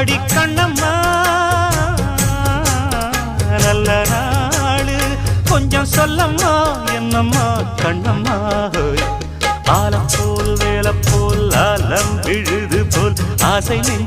அடி கண்ணம்மா நல்ல நாளு கொஞ்சம் சொல்லம்மா என்னம்மா கண்ணம்மா ஆலம் போல் வேலை போல் ஆலம் விழுது போல் ஆசை நெஞ்சில்